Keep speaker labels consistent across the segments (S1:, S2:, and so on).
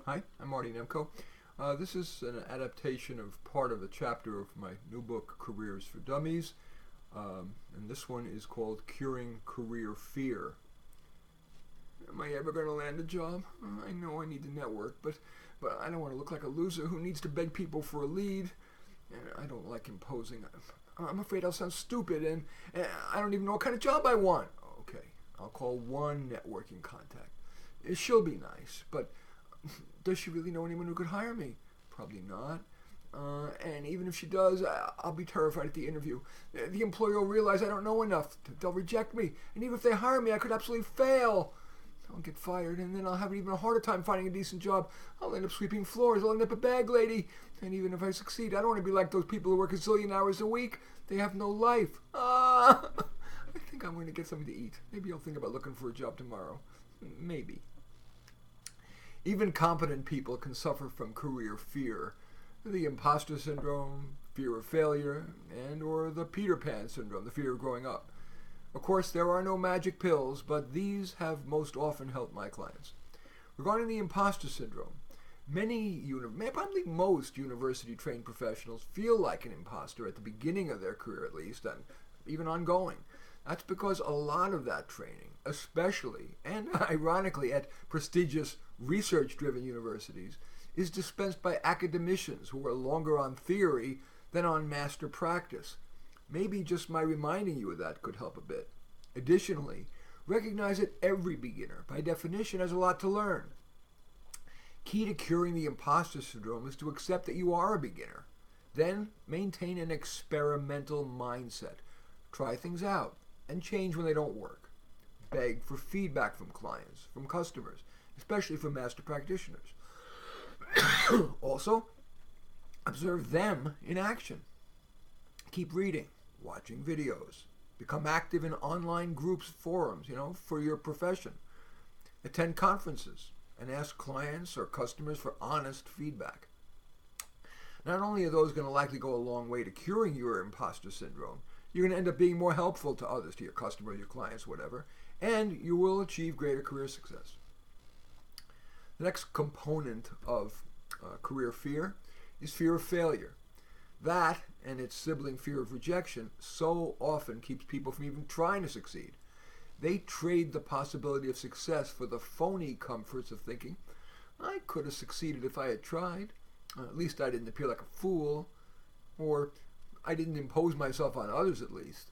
S1: Hi, I'm Marty Nemko. This is an adaptation of part of a chapter of my new book, Careers for Dummies, and this one is called Curing Career Fear. Am I ever going to land a job? I know I need to network, but I don't want to look like a loser who needs to beg people for a lead. And I don't like imposing. I'm afraid I'll sound stupid, and I don't even know what kind of job I want. Okay, I'll call one networking contact. She'll be nice, but does she really know anyone who could hire me? Probably not. And even if she does, I'll be terrified at the interview. The employer will realize I don't know enough. They'll reject me. And even if they hire me, I could absolutely fail. I'll get fired, and then I'll have an even harder time finding a decent job. I'll end up sweeping floors. I'll end up a bag lady. And even if I succeed, I don't want to be like those people who work a zillion hours a week. They have no life. I think I'm going to get something to eat. Maybe I'll think about looking for a job tomorrow. Maybe. Even competent people can suffer from career fear. The imposter syndrome, fear of failure, and or the Peter Pan syndrome, the fear of growing up. Of course, there are no magic pills, but these have most often helped my clients. Regarding the imposter syndrome, probably most university-trained professionals feel like an imposter at the beginning of their career at least, and even ongoing. That's because a lot of that training, especially and ironically at prestigious research-driven universities, is dispensed by academicians who are longer on theory than on master practice. Maybe just my reminding you of that could help a bit. Additionally, recognize that every beginner, by definition, has a lot to learn. Key to curing the imposter syndrome is to accept that you are a beginner. Then maintain an experimental mindset. Try things out and change when they don't work. Beg for feedback from clients, from customers, especially from master practitioners. Also, observe them in action. Keep reading, watching videos. Become active in online groups, forums, for your profession. Attend conferences and ask clients or customers for honest feedback. Not only are those going to likely go a long way to curing your imposter syndrome, you're going to end up being more helpful to others, to your customers, your clients, whatever, and you will achieve greater career success. The next component of career fear is fear of failure. That, and its sibling fear of rejection, so often keeps people from even trying to succeed. They trade the possibility of success for the phony comforts of thinking, I could have succeeded if I had tried. At least I didn't appear like a fool. Or I didn't impose myself on others, at least.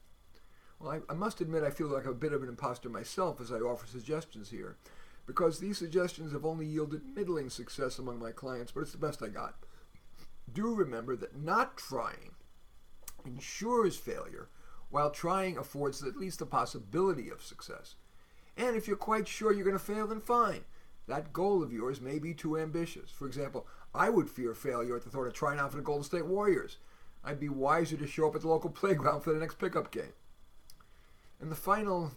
S1: Well, I must admit I feel like a bit of an imposter myself as I offer suggestions here, because these suggestions have only yielded middling success among my clients, but it's the best I got. Do remember that not trying ensures failure, while trying affords at least the possibility of success. And if you're quite sure you're going to fail, then fine. That goal of yours may be too ambitious. For example, I would fear failure at the thought of trying out for the Golden State Warriors. I'd be wiser to show up at the local playground for the next pickup game. And the final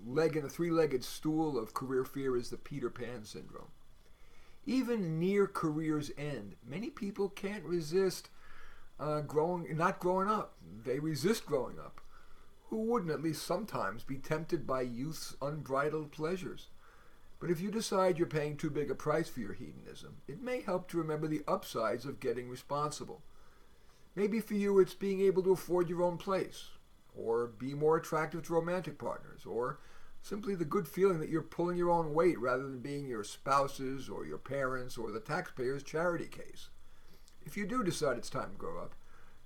S1: leg in a three-legged stool of career fear is the Peter Pan syndrome. Even near career's end, many people can't resist not growing up. They resist growing up. Who wouldn't at least sometimes be tempted by youth's unbridled pleasures? But if you decide you're paying too big a price for your hedonism, it may help to remember the upsides of getting responsible. Maybe for you it's being able to afford your own place, or be more attractive to romantic partners, or simply the good feeling that you're pulling your own weight rather than being your spouse's or your parents' or the taxpayer's charity case. If you do decide it's time to grow up,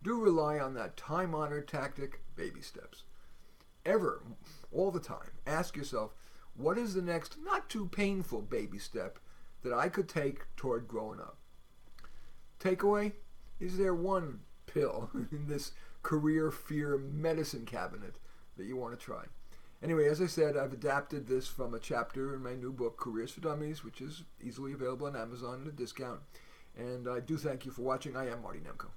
S1: do rely on that time-honored tactic, baby steps. All the time, ask yourself, what is the next not too painful baby step that I could take toward growing up? Takeaway? Is there one pill in this career fear medicine cabinet that you want to try? Anyway, as I said, I've adapted this from a chapter in my new book, Careers for Dummies, which is easily available on Amazon at a discount. And I do thank you for watching. I am Marty Nemko.